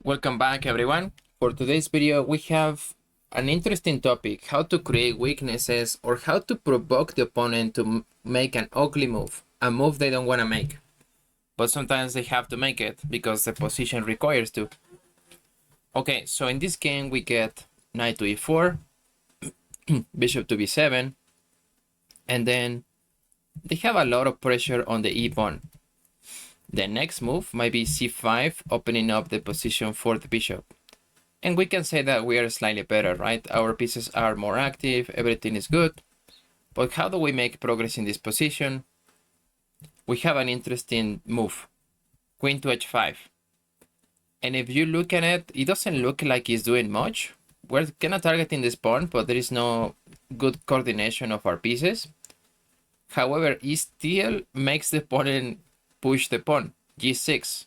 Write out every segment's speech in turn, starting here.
Welcome back, everyone. For today's video, we have an interesting topic: how to create weaknesses or how to provoke the opponent to make an ugly move, a move they don't want to make. But sometimes they have to make it because the position requires to. Okay, so in this game, we get knight to e4, bishop to b7, and then they have a lot of pressure on the e pawn. The next move might be c5, opening up the position for the bishop. And we can say that we are slightly better, right? Our pieces are more active, everything is good. But how do we make progress in this position? We have an interesting move, queen to h5. And if you look at it, it doesn't look like it's doing much. We're kind of targeting this pawn, but there is no good coordination of our pieces. However, it still makes the opponent push the pawn, g6.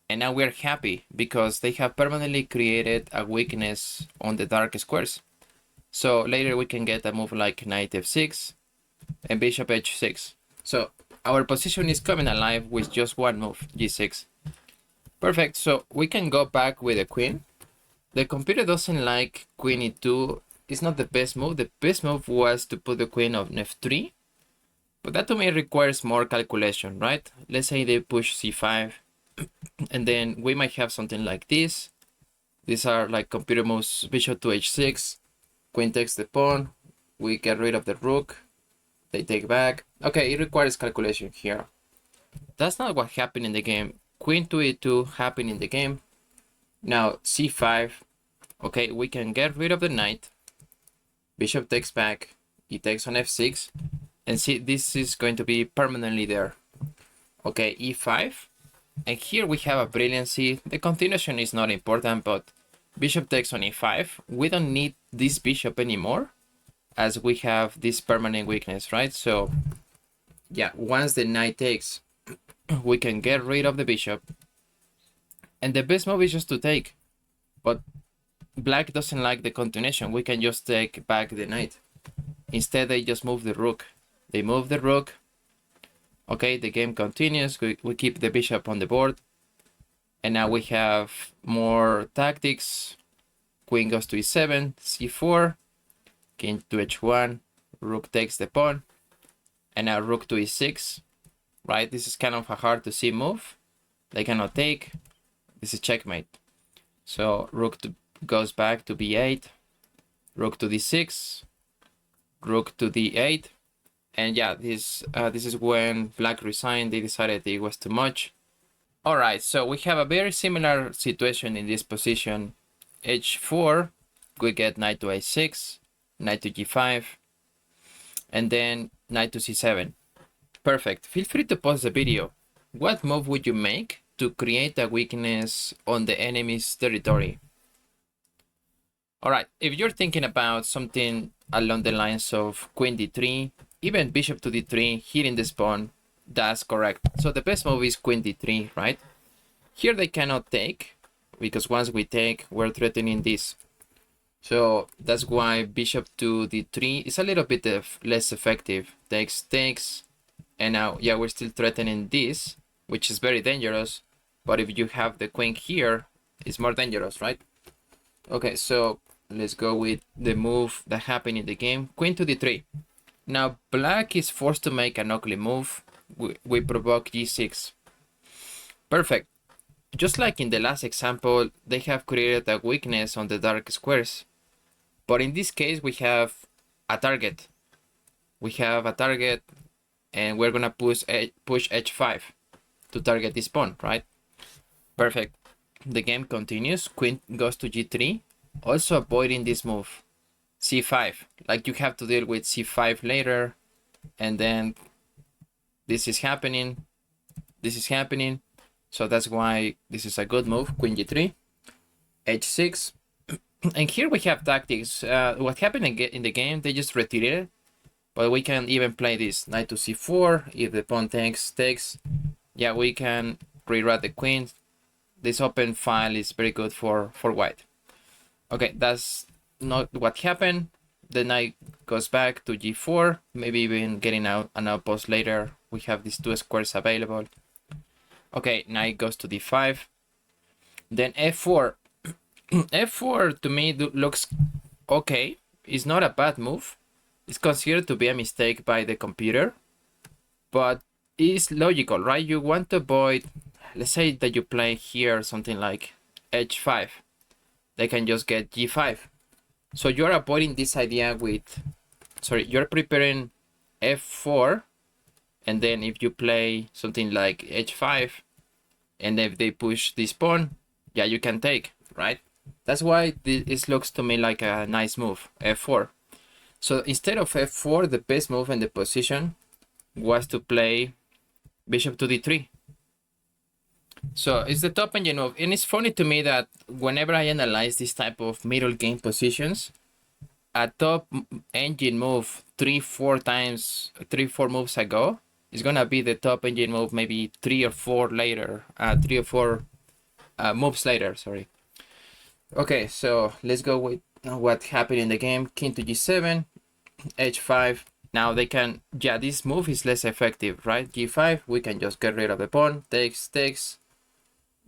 And now we're happy because they have permanently created a weakness on the dark squares. So later we can get a move like knight f6 and bishop h6. So our position is coming alive with just one move, g6. Perfect, so we can go back with the queen. The computer doesn't like queen e2. It's not the best move. The best move was to put the queen on f3. But that to me requires more calculation, right? Let's say they push c5. And then we might have something like this. These are like computer moves: bishop to h6, queen takes the pawn, we get rid of the rook, they take back. Okay, it requires calculation here. That's not what happened in the game. Queen to e2 happened in the game. Now c5. Okay, we can get rid of the knight. Bishop takes back, he takes on f6, and see, this is going to be permanently there. Okay, e5. And here we have a brilliancy. The continuation is not important, but bishop takes on e5. We don't need this bishop anymore, as we have this permanent weakness, right? So yeah, once the knight takes, we can get rid of the bishop. And the best move is just to take. But black doesn't like the continuation. We can just take back the knight. Instead, they just move the rook. They move the rook. Okay, the game continues. We keep the bishop on the board. And now we have more tactics. Queen goes to e7, c4, king to h1, rook takes the pawn. And now rook to e6, right? This is kind of a hard to see move. They cannot take. This is checkmate. So rook goes back to b8, rook to d6, rook to d8. And yeah, this is when black resigned. They decided it was too much. All right, so we have a very similar situation in this position. h4, we get knight to a6, knight to g5, and then knight to c7. Perfect. Feel free to pause the video. What move would you make to create a weakness on the enemy's territory? All right, if you're thinking about something along the lines of queen d3, even bishop to d3, hitting this pawn, that's correct. So the best move is queen d3, right? Here they cannot take, because once we take, we're threatening this. So that's why bishop to d3 is a little bit less effective. Takes, and now, yeah, we're still threatening this, which is very dangerous. But if you have the queen here, it's more dangerous, right? Okay, so let's go with the move that happened in the game. Queen to d3. Now black is forced to make an ugly move. We provoke g6. Perfect. Just like in the last example, they have created a weakness on the dark squares. But in this case, we have a target. We have a target, and we're gonna push h5 to target this pawn, right? Perfect. The game continues. Queen goes to g3, also avoiding this move. c5, like you have to deal with c5 later, and then this is happening, so that's why this is a good move. Queen g3, h6, and here we have tactics. What happened in the game, they just retreated, but we can even play this knight to c4. If the pawn takes, yeah, we can rewrite the queen. This open file is very good for white. Okay, that's not what happened. The knight goes back to g4, maybe even getting out an outpost later. We have these two squares available. Okay, knight goes to d5. Then f4. f4 to me looks okay. It's not a bad move. It's considered to be a mistake by the computer, but it's logical, right? You want to avoid, let's say that you play here something like h5. They can just get g5. So you're avoiding this idea with, sorry, you're preparing f4, and then if you play something like h5, and if they push this pawn, yeah, you can take, right? That's why this looks to me like a nice move, f4. So instead of f4, the best move in the position was to play bishop to d3. So it's the top engine move, and it's funny to me that whenever I analyze this type of middle game positions, a top engine move 3-4 moves ago is gonna be the top engine move maybe 3 or 4 moves later. Sorry. Okay, so let's go with what happened in the game. King to g7, h5. Now they can, yeah, this move is less effective, right? g5, we can just get rid of the pawn. Takes.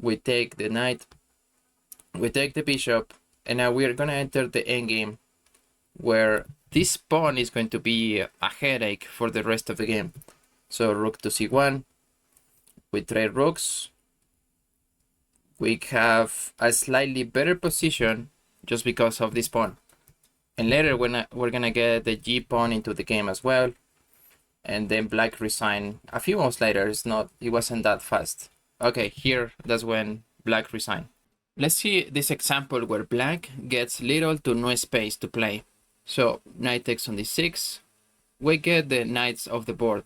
We take the knight. We take the bishop, and now we're gonna enter the endgame, where this pawn is going to be a headache for the rest of the game. So rook to c1, we trade rooks. We have a slightly better position just because of this pawn. And later we're gonna get the g pawn into the game as well. And then black resigned a few moves later. It wasn't that fast. Okay, here, that's when black resigned. Let's see this example where black gets little to no space to play. So knight takes on d6. We get the knights off the board.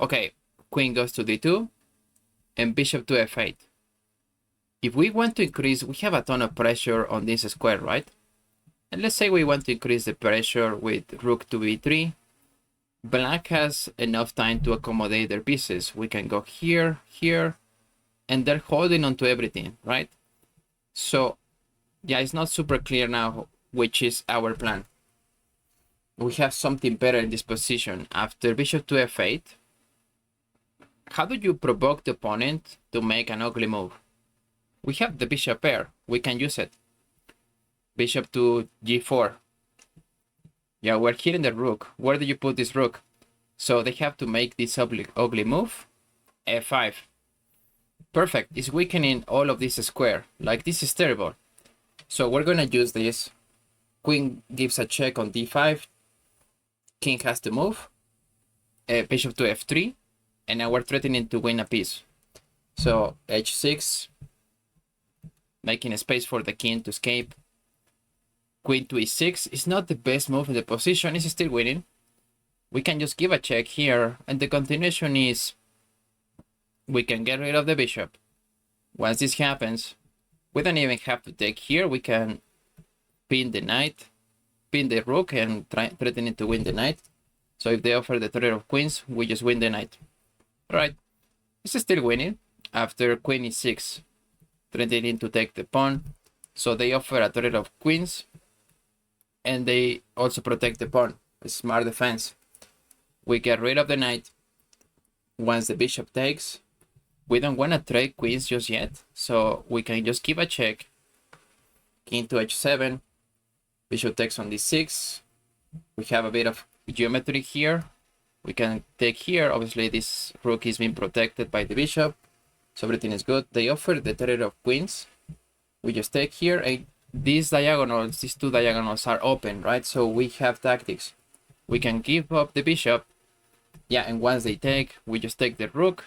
Okay, queen goes to d2 and bishop to f8. If we want to increase, we have a ton of pressure on this square, right? And let's say we want to increase the pressure with rook to b3. Black has enough time to accommodate their pieces. We can go here, here, and they're holding on to everything, right? So, yeah, it's not super clear now which is our plan. We have something better in this position. After bishop to f8, how do you provoke the opponent to make an ugly move? We have the bishop pair. We can use it. Bishop to g4. Yeah, we're hitting the rook. Where do you put this rook? So they have to make this ugly move. f5. Perfect. It's weakening all of this square. Like, this is terrible. So we're gonna use this. Queen gives a check on d5. King has to move. Bishop to f3. And now we're threatening to win a piece. So h6. Making a space for the king to escape. Queen to e6 is not the best move in the position. It's still winning. We can just give a check here. And the continuation is we can get rid of the bishop. Once this happens, we don't even have to take here. We can pin the knight, pin the rook, and threatening to win the knight. So if they offer the threat of queens, we just win the knight. Alright. It's still winning. After queen e6, threatening to take the pawn. So they offer a threat of queens. And they also protect the pawn. A smart defense. We get rid of the knight. Once the bishop takes, we don't want to trade queens just yet. So we can just give a check. King to h7. Bishop takes on d6. We have a bit of geometry here. We can take here. Obviously, this rook is being protected by the bishop. So everything is good. They offer the threat of queens. We just take here. And these two diagonals are open, right? So we have tactics. We can give up the bishop. Yeah, and once they take, we just take the rook.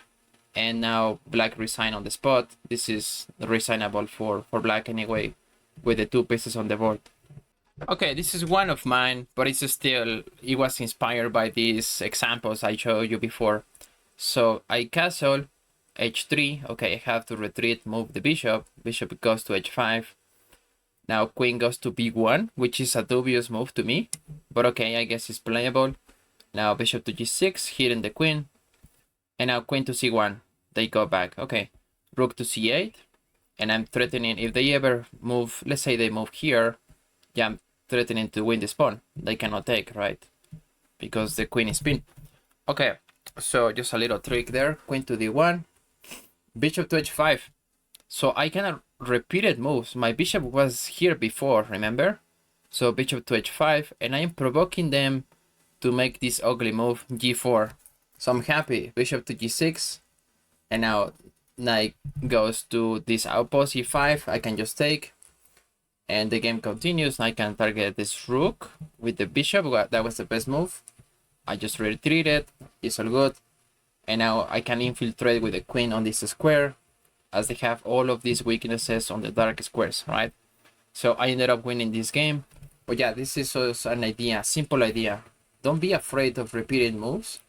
And now black resign on the spot. This is resignable for black anyway, with the 2 pieces on the board. Okay, this is one of mine, but it was inspired by these examples I showed you before. So I castle h3. Okay, I have to retreat, move the bishop. Bishop goes to h5. Now queen goes to b1, which is a dubious move to me, but okay, I guess it's playable. Now bishop to g6, hitting the queen. And now queen to c1. They go back. Okay, rook to c8. And I'm threatening, if they ever move, let's say they move here, yeah, I'm threatening to win this pawn. They cannot take, right? Because the queen is pinned. Okay, so just a little trick there. Queen to d1. Bishop to h5. So I cannot repeated moves. My bishop was here before, remember? So bishop to h5, and I am provoking them to make this ugly move, g4. So I'm happy. Bishop to g6, and now knight goes to this outpost e5. I can just take, and the game continues. I can target this rook with the bishop. That was the best move. I just retreated. It's all good. And now I can infiltrate with the queen on this square, as they have all of these weaknesses on the dark squares, right? So I ended up winning this game. But yeah, this is also an idea, simple idea. Don't be afraid of repeated moves,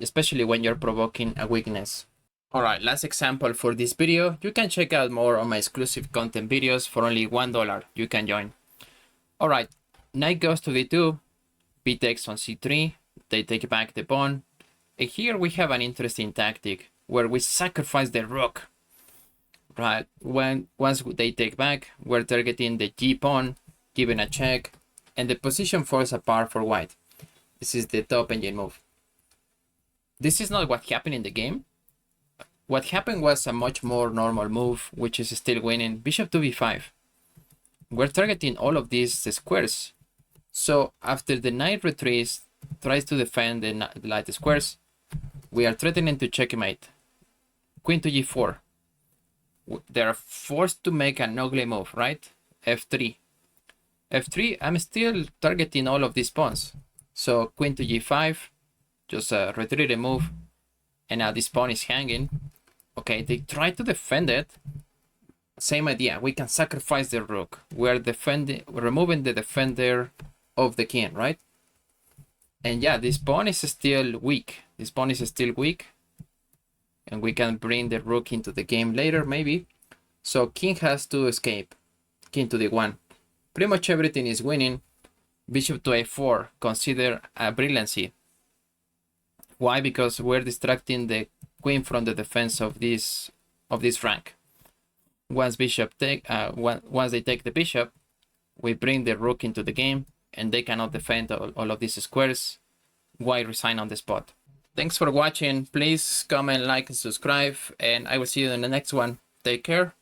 especially when you're provoking a weakness. Alright, last example for this video. You can check out more on my exclusive content videos for only $1. You can join. Alright, knight goes to d2, b takes on c3, they take back the pawn. And here we have an interesting tactic where we sacrifice the rook. Right, once they take back, we're targeting the g pawn, giving a check, and the position falls apart for white. This is the top engine move. This is not what happened in the game. What happened was a much more normal move, which is still winning. Bishop to b5. We're targeting all of these squares. So after the knight retreats, tries to defend the light squares, we are threatening to checkmate. Queen to g4. They are forced to make an ugly move, right? f3. f3, I'm still targeting all of these pawns. So queen to g5, just a retreated move. And now this pawn is hanging. Okay, they try to defend it. Same idea, we can sacrifice the rook. We're removing the defender of the king, right? And yeah, this pawn is still weak. This pawn is still weak. And we can bring the rook into the game later, maybe. So king has to escape. King to d1. Pretty much everything is winning. Bishop to a4, consider a brilliancy. Why? Because we're distracting the queen from the defense of this rank. Once they take the bishop, we bring the rook into the game, and they cannot defend all of these squares. White resign on the spot. Thanks for watching. Please comment, like, and subscribe, and I will see you in the next one. Take care.